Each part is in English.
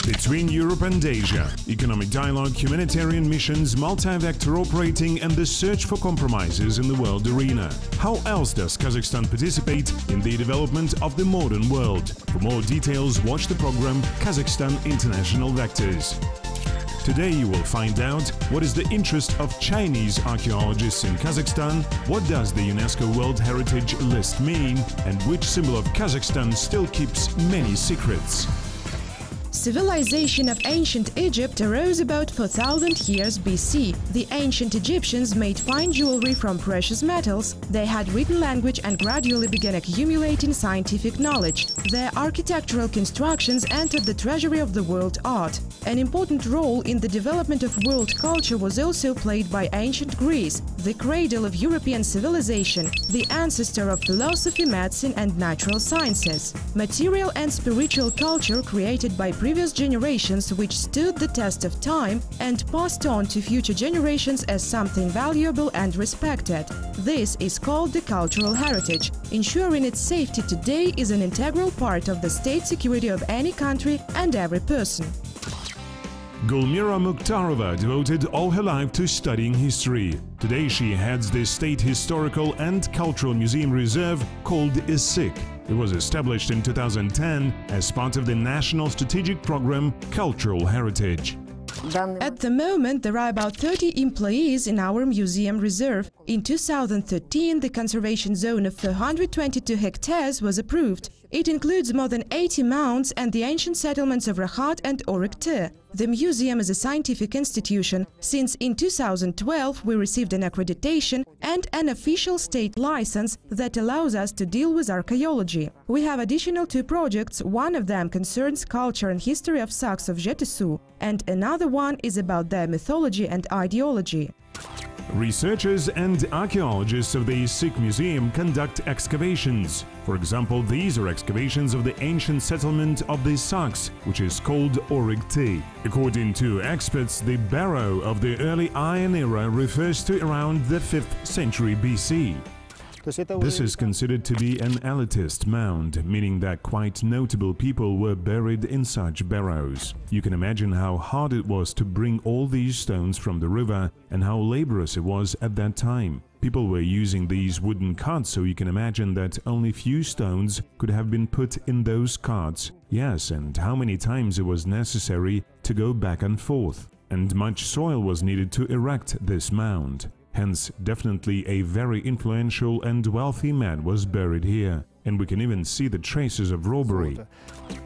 Between Europe and Asia, economic dialogue, humanitarian missions, multi-vector operating and the search for compromises in the world arena. How else does Kazakhstan participate in the development of the modern world? For more details, watch the program Kazakhstan International Vectors. Today you will find out what is the interest of Chinese archaeologists in Kazakhstan, what does the UNESCO World Heritage List mean, and which symbol of Kazakhstan still keeps many secrets. Civilization of ancient Egypt arose about 4000 years BC. The ancient Egyptians made fine jewelry from precious metals, they had written language and gradually began accumulating scientific knowledge. Their architectural constructions entered the treasury of the world art. An important role in the development of world culture was also played by ancient Greece, the cradle of European civilization, the ancestor of philosophy, medicine and natural sciences. Material and spiritual culture created by previous generations which stood the test of time and passed on to future generations as something valuable and respected. This is called the cultural heritage. Ensuring its safety today is an integral part of the state security of any country and every person. Gulmira Mukhtarova devoted all her life to studying history. Today she heads the State Historical and Cultural Museum Reserve called ISIC. It was established in 2010 as part of the National Strategic Program Cultural Heritage. At the moment, there are about 30 employees in our museum reserve. In 2013, the conservation zone of 422 hectares was approved. It includes more than 80 mounds and the ancient settlements of Rahat and Orikte. The museum is a scientific institution. Since in 2012 we received an accreditation and an official state license that allows us to deal with archaeology. We have additional 2 projects. One of them concerns culture and history of Sacs of Jetesu, and another one is about their mythology and ideology. Researchers and archaeologists of the ISIC Museum conduct excavations. For example, these are excavations of the ancient settlement of the Sacs, which is called Orikte. According to experts, the barrow of the early Iron Era refers to around the 5th century BC. This is considered to be an elitist mound, meaning that quite notable people were buried in such barrows. You can imagine how hard it was to bring all these stones from the river and how laborious it was at that time. People were using these wooden carts, so you can imagine that only few stones could have been put in those carts. Yes, and how many times it was necessary to go back and forth. And much soil was needed to erect this mound. Hence, definitely a very influential and wealthy man was buried here, and we can even see the traces of robbery.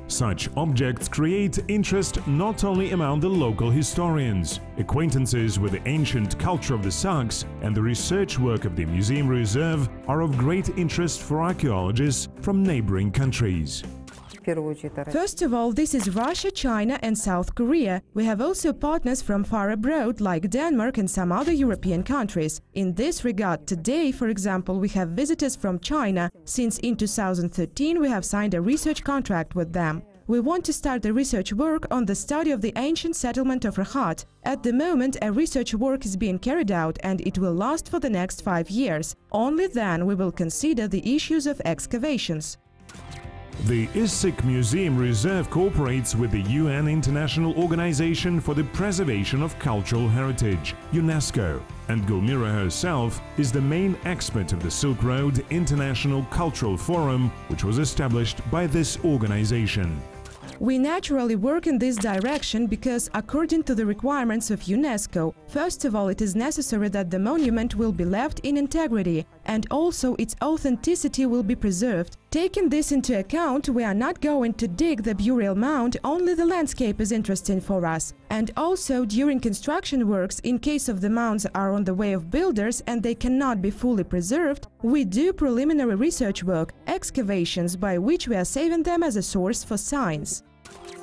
Such objects create interest not only among the local historians. Acquaintances with the ancient culture of the Sacs and the research work of the Museum Reserve are of great interest for archaeologists from neighboring countries. First of all, this is Russia, China and South Korea. We have also partners from far abroad like Denmark and some other European countries. In this regard, today, for example, we have visitors from China, since in 2013 we have signed a research contract with them. We want to start the research work on the study of the ancient settlement of Rahat. At the moment, a research work is being carried out and it will last for the next 5 years. Only then we will consider the issues of excavations. The ISIC Museum Reserve cooperates with the UN International Organization for the Preservation of Cultural Heritage, UNESCO, and Gulmira herself is the main expert of the Silk Road International Cultural Forum, which was established by this organization. We naturally work in this direction because, according to the requirements of UNESCO, first of all, it is necessary that the monument will be left in integrity and also its authenticity will be preserved. Taking this into account, we are not going to dig the burial mound, only the landscape is interesting for us. And also, during construction works, in case of the mounds are on the way of builders and they cannot be fully preserved, we do preliminary research work, excavations, by which we are saving them as a source for science.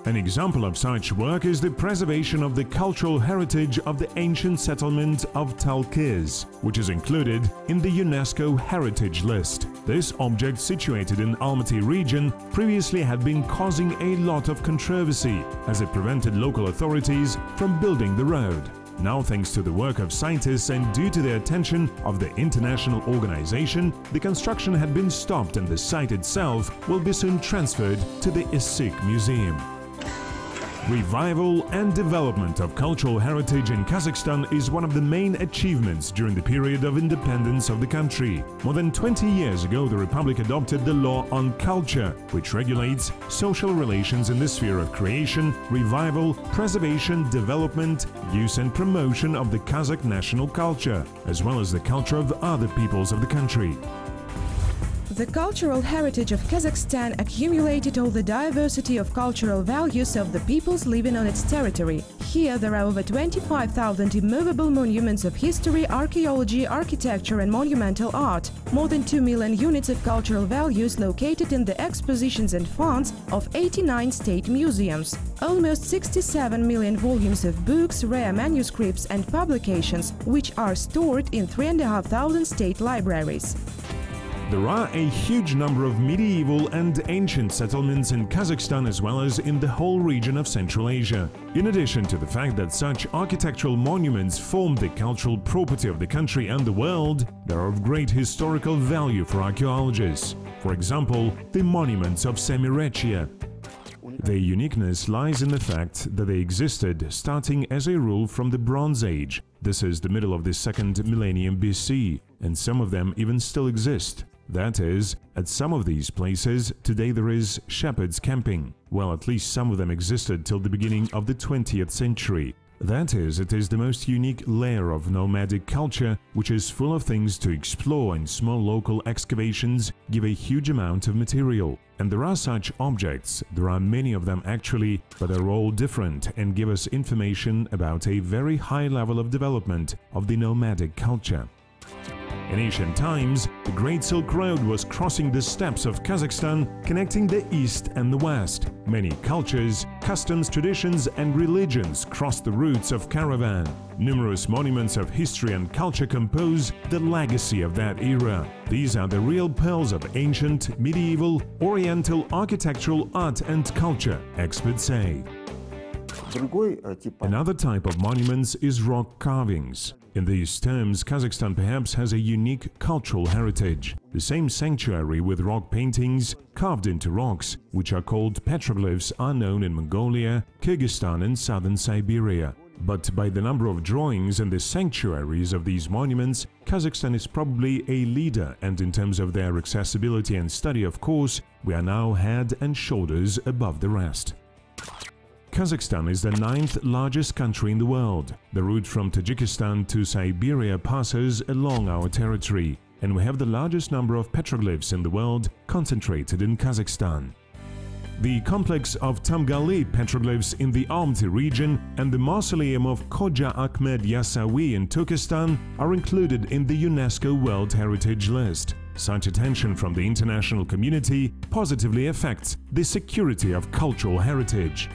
An example of such work is the preservation of the cultural heritage of the ancient settlement of Talkiz, which is included in the UNESCO Heritage List. This object, situated in Almaty region, previously had been causing a lot of controversy as it prevented local authorities from building the road. Now, thanks to the work of scientists and due to the attention of the international organization, the construction had been stopped and the site itself will be soon transferred to the ISIC Museum. Revival and development of cultural heritage in Kazakhstan is one of the main achievements during the period of independence of the country. More than 20 years ago, the Republic adopted the law on culture, which regulates social relations in the sphere of creation, revival, preservation, development, use and promotion of the Kazakh national culture, as well as the culture of other peoples of the country. The cultural heritage of Kazakhstan accumulated all the diversity of cultural values of the peoples living on its territory. Here there are over 25,000 immovable monuments of history, archaeology, architecture and monumental art, more than 2 million units of cultural values located in the expositions and funds of 89 state museums, almost 67 million volumes of books, rare manuscripts and publications, which are stored in 3,500 state libraries. There are a huge number of medieval and ancient settlements in Kazakhstan as well as in the whole region of Central Asia. In addition to the fact that such architectural monuments form the cultural property of the country and the world, they are of great historical value for archaeologists. For example, the monuments of Semirechye. Their uniqueness lies in the fact that they existed starting as a rule from the Bronze Age. This is the middle of the 2nd millennium BC, and some of them even still exist. That is, at some of these places, today there is shepherds camping. Well, at least some of them existed till the beginning of the 20th century. That is, it is the most unique layer of nomadic culture, which is full of things to explore, and small local excavations give a huge amount of material. And there are such objects, there are many of them actually, but they're all different and give us information about a very high level of development of the nomadic culture. In ancient times, the Great Silk Road was crossing the steppes of Kazakhstan, connecting the east and the west. Many cultures, customs, traditions and religions crossed the routes of caravan. Numerous monuments of history and culture compose the legacy of that era. These are the real pearls of ancient, medieval, oriental architectural art and culture, experts say. Another type of monuments is rock carvings. In these terms, Kazakhstan perhaps has a unique cultural heritage. The same sanctuary with rock paintings carved into rocks, which are called petroglyphs, are known in Mongolia, Kyrgyzstan and southern Siberia. But by the number of drawings and the sanctuaries of these monuments, Kazakhstan is probably a leader, and in terms of their accessibility and study, of course, we are now head and shoulders above the rest. Kazakhstan is the 9th largest country in the world. The route from Tajikistan to Siberia passes along our territory, and we have the largest number of petroglyphs in the world concentrated in Kazakhstan. The complex of Tamgali petroglyphs in the Almaty region and the mausoleum of Khoja Ahmed Yasawi in Turkestan are included in the UNESCO World Heritage List. Such attention from the international community positively affects the security of cultural heritage.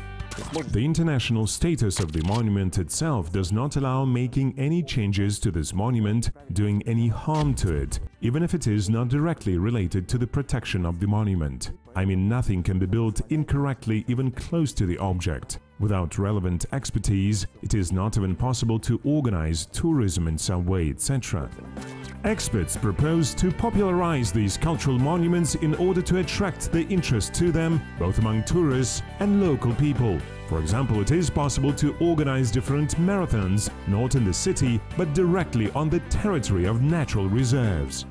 The international status of the monument itself does not allow making any changes to this monument, doing any harm to it, even if it is not directly related to the protection of the monument. I mean, nothing can be built incorrectly even close to the object. Without relevant expertise, it is not even possible to organize tourism in some way, etc. Experts propose to popularize these cultural monuments in order to attract the interest to them, both among tourists and local people. For example, it is possible to organize different marathons, not in the city, but directly on the territory of natural reserves.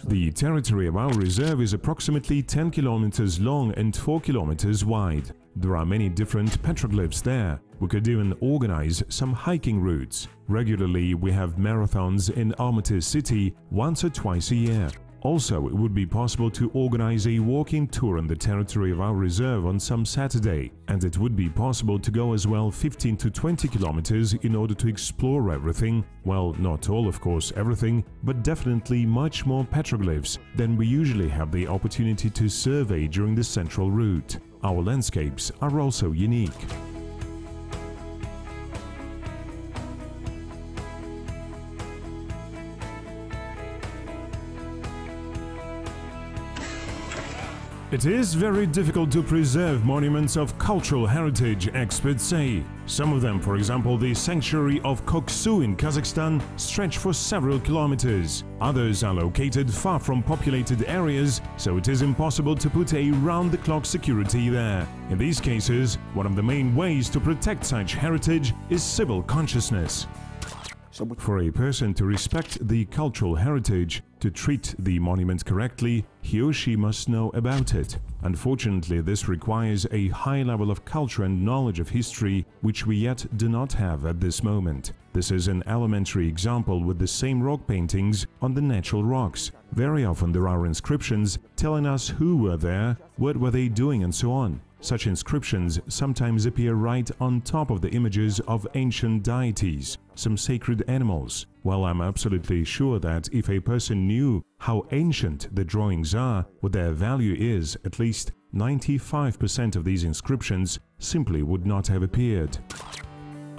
The territory of our reserve is approximately 10 kilometers long and 4 kilometers wide. There are many different petroglyphs there. We could even organize some hiking routes. Regularly, we have marathons in Almaty city once or twice a year. Also, it would be possible to organize a walking tour on the territory of our reserve on some Saturday, and it would be possible to go as well 15 to 20 kilometers in order to explore everything. Well, not all, of course, everything, but definitely much more petroglyphs than we usually have the opportunity to survey during the central route. Our landscapes are also unique. It is very difficult to preserve monuments of cultural heritage, experts say. Some of them, for example, the sanctuary of Koksu in Kazakhstan, stretch for several kilometers. Others are located far from populated areas, so it is impossible to put a round-the-clock security there. In these cases, one of the main ways to protect such heritage is civil consciousness. For a person to respect the cultural heritage, to treat the monument correctly, he or she must know about it. Unfortunately, this requires a high level of culture and knowledge of history, which we yet do not have at this moment. This is an elementary example with the same rock paintings on the natural rocks. Very often there are inscriptions telling us who were there, what were they doing, and so on. Such inscriptions sometimes appear right on top of the images of ancient deities, some sacred animals. Well, I'm absolutely sure that if a person knew how ancient the drawings are, what their value is, at least 95% of these inscriptions simply would not have appeared.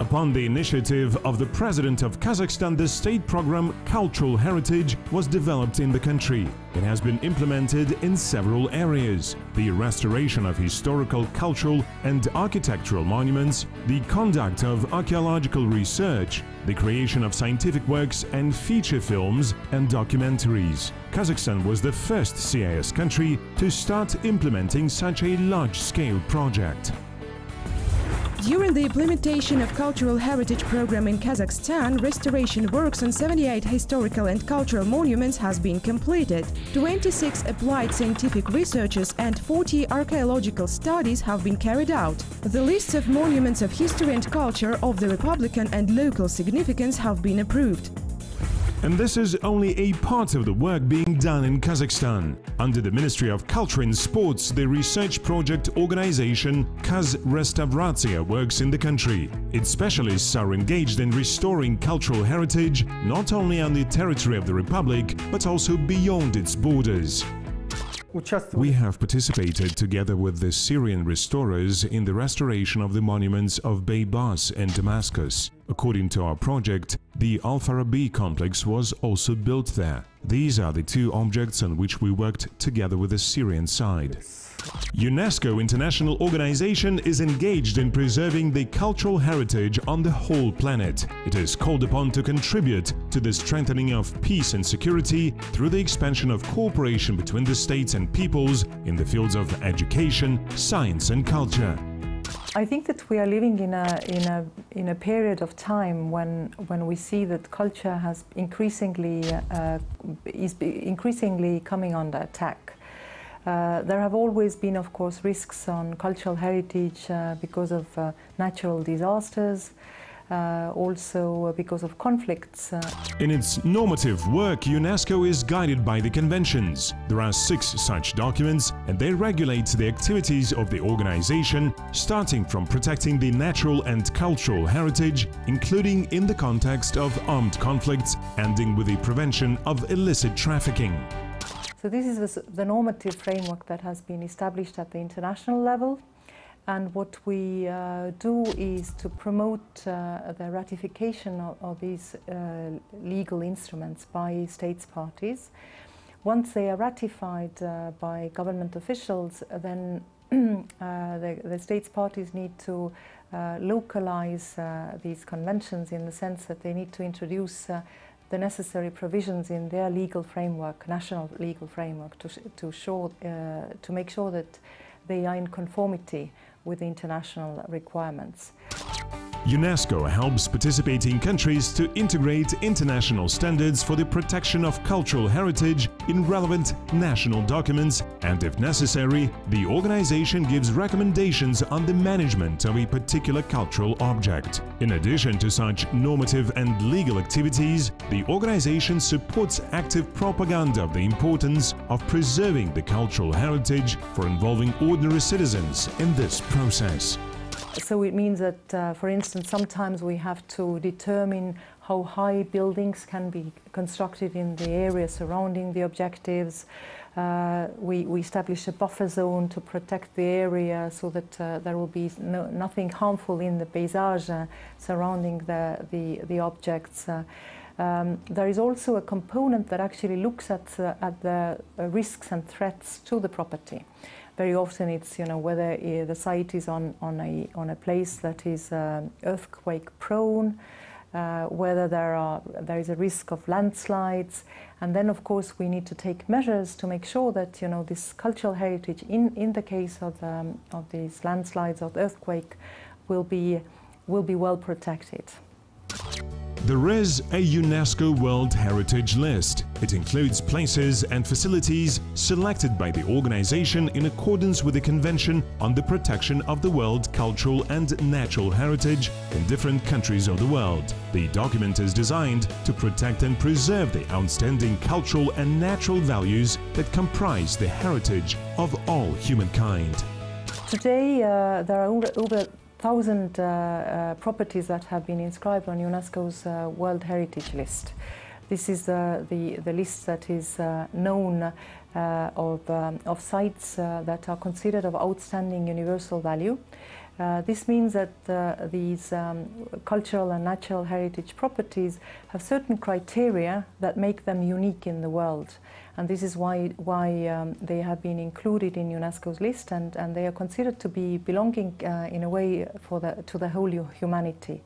Upon the initiative of the President of Kazakhstan, the state program Cultural Heritage was developed in the country. It has been implemented in several areas: the restoration of historical, cultural and architectural monuments, the conduct of archaeological research, the creation of scientific works and feature films and documentaries. Kazakhstan was the first CIS country to start implementing such a large-scale project. During the implementation of Cultural Heritage Program in Kazakhstan, restoration works on 78 historical and cultural monuments has been completed. 26 applied scientific researches and 40 archaeological studies have been carried out. The lists of monuments of history and culture of the Republican and local significance have been approved. And this is only a part of the work being done in Kazakhstan. Under the Ministry of Culture and Sports, the research project organization Kaz Restavratsiya works in the country. Its specialists are engaged in restoring cultural heritage not only on the territory of the Republic, but also beyond its borders. We have participated together with the Syrian restorers in the restoration of the monuments of Beybas and Damascus. According to our project, the Al-Farabi complex was also built there. These are the two objects on which we worked together with the Syrian side. UNESCO International Organization is engaged in preserving the cultural heritage on the whole planet. It is called upon to contribute to the strengthening of peace and security through the expansion of cooperation between the states and peoples in the fields of education, science and culture. I think that we are living in a period of time when we see that culture has increasingly coming under attack. There have always been, of course, risks on cultural heritage because of natural disasters, also because of conflicts. In its normative work, UNESCO is guided by the conventions. There are 6 such documents, and they regulate the activities of the organization, starting from protecting the natural and cultural heritage, including in the context of armed conflicts, ending with the prevention of illicit trafficking. So this is the normative framework that has been established at the international level, and what we do is to promote the ratification of these legal instruments by states parties. Once they are ratified by government officials, then the states parties need to localize these conventions in the sense that they need to introduce the necessary provisions in their legal framework, national legal framework, to make sure that they are in conformity with the international requirements. UNESCO helps participating countries to integrate international standards for the protection of cultural heritage in relevant national documents, and if necessary, the organization gives recommendations on the management of a particular cultural object. In addition to such normative and legal activities, the organization supports active propaganda of the importance of preserving the cultural heritage for involving ordinary citizens in this process. So it means that, for instance, sometimes we have to determine how high buildings can be constructed in the area surrounding the objectives. We establish a buffer zone to protect the area so that there will be nothing harmful in the paysage surrounding the objects. There is also a component that actually looks at the risks and threats to the property. Very often it's, whether the site is on a place that is earthquake prone, whether there is a risk of landslides, and then of course we need to take measures to make sure that this cultural heritage, in the case of these landslides or earthquake, will be well protected. There is a UNESCO World Heritage List. It includes places and facilities selected by the organization in accordance with the Convention on the Protection of the World Cultural and Natural Heritage in different countries of the world. The document is designed to protect and preserve the outstanding cultural and natural values that comprise the heritage of all humankind. Today, there are over 1,000 properties that have been inscribed on UNESCO's World Heritage List. This is the list that is known of sites that are considered of outstanding universal value. This means that these cultural and natural heritage properties have certain criteria that make them unique in the world. And this is why they have been included in UNESCO's list, and they are considered to be belonging in a way to the whole humanity.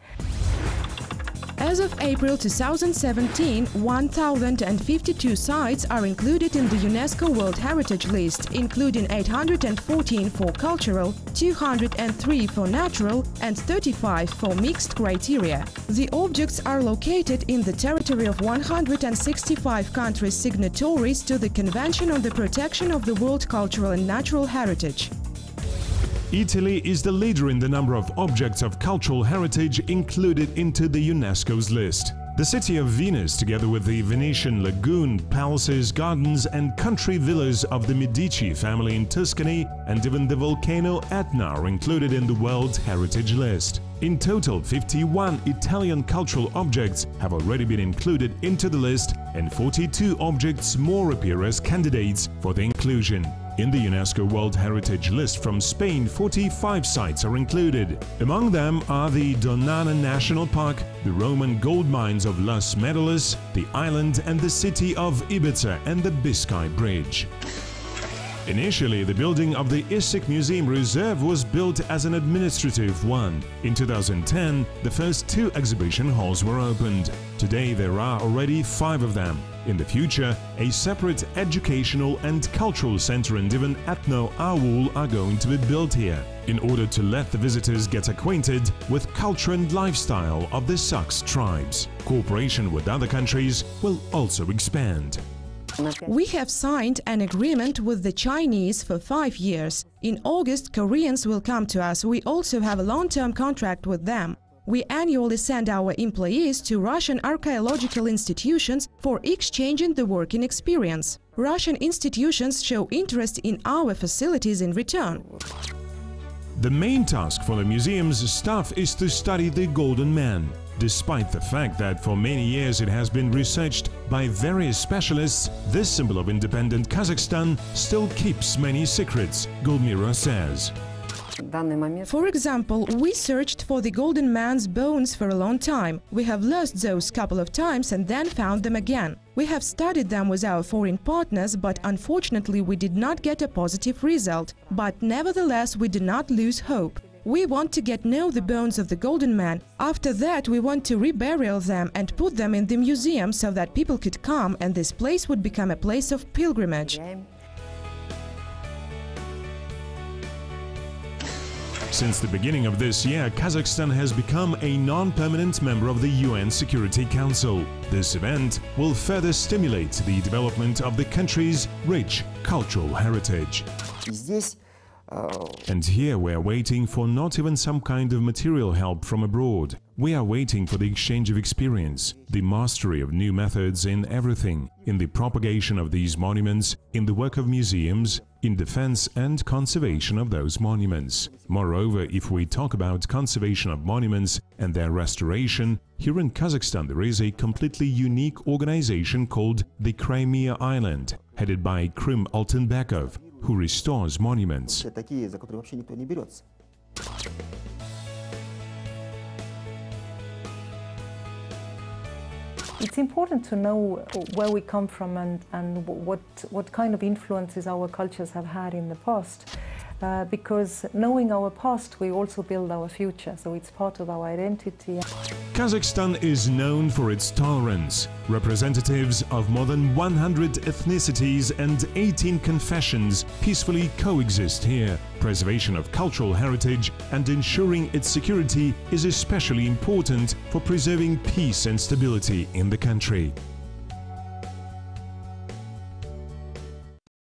As of April 2017, 1,052 sites are included in the UNESCO World Heritage List, including 814 for cultural, 203 for natural, and 35 for mixed criteria. The objects are located in the territory of 165 countries signatories to the Convention on the Protection of the World Cultural and Natural Heritage. Italy is the leader in the number of objects of cultural heritage included into the UNESCO's list. The city of Venice, together with the Venetian lagoon, palaces, gardens and country villas of the Medici family in Tuscany, and even the volcano Etna are included in the World Heritage List. In total, 51 Italian cultural objects have already been included into the list, and 42 objects more appear as candidates for the inclusion. In the UNESCO World Heritage List from Spain, 45 sites are included. Among them are the Donana National Park, the Roman gold mines of Los Medalis, the island and the city of Ibiza and the Biscay Bridge. Initially, the building of the Issyk Museum Reserve was built as an administrative one. In 2010, the first 2 exhibition halls were opened. Today, there are already 5 of them. In the future, a separate educational and cultural center and even ethno-aul are going to be built here, in order to let the visitors get acquainted with culture and lifestyle of the Sakh tribes. Cooperation with other countries will also expand. We have signed an agreement with the Chinese for 5 years. In August, Koreans will come to us. We also have a long-term contract with them. We annually send our employees to Russian archaeological institutions for exchanging the working experience. Russian institutions show interest in our facilities in return. The main task for the museum's staff is to study the Golden Man, despite the fact that for many years it has been researched by various specialists. This symbol of independent Kazakhstan still keeps many secrets, Gulmira says. For example, we searched for the Golden Man's bones for a long time. We have lost those couple of times and then found them again. We have studied them with our foreign partners, but unfortunately we did not get a positive result. But nevertheless, we do not lose hope. We want to get to know the bones of the Golden Man. After that, we want to reburial them and put them in the museum so that people could come and this place would become a place of pilgrimage. Since the beginning of this year, Kazakhstan has become a non-permanent member of the UN Security Council. This event will further stimulate the development of the country's rich cultural heritage. And here we are waiting for not even some kind of material help from abroad. We are waiting for the exchange of experience, the mastery of new methods in everything, in the propagation of these monuments, in the work of museums, in defense and conservation of those monuments. Moreover, if we talk about conservation of monuments and their restoration, here in Kazakhstan there is a completely unique organization called the Crimea Island, headed by Krim Altenbekov, who restores monuments. It's important to know where we come from and what kind of influences our cultures have had in the past. because knowing our past, we also build our future, so it's part of our identity. Kazakhstan is known for its tolerance. Representatives of more than 100 ethnicities and 18 confessions peacefully coexist here. Preservation of cultural heritage and ensuring its security is especially important for preserving peace and stability in the country.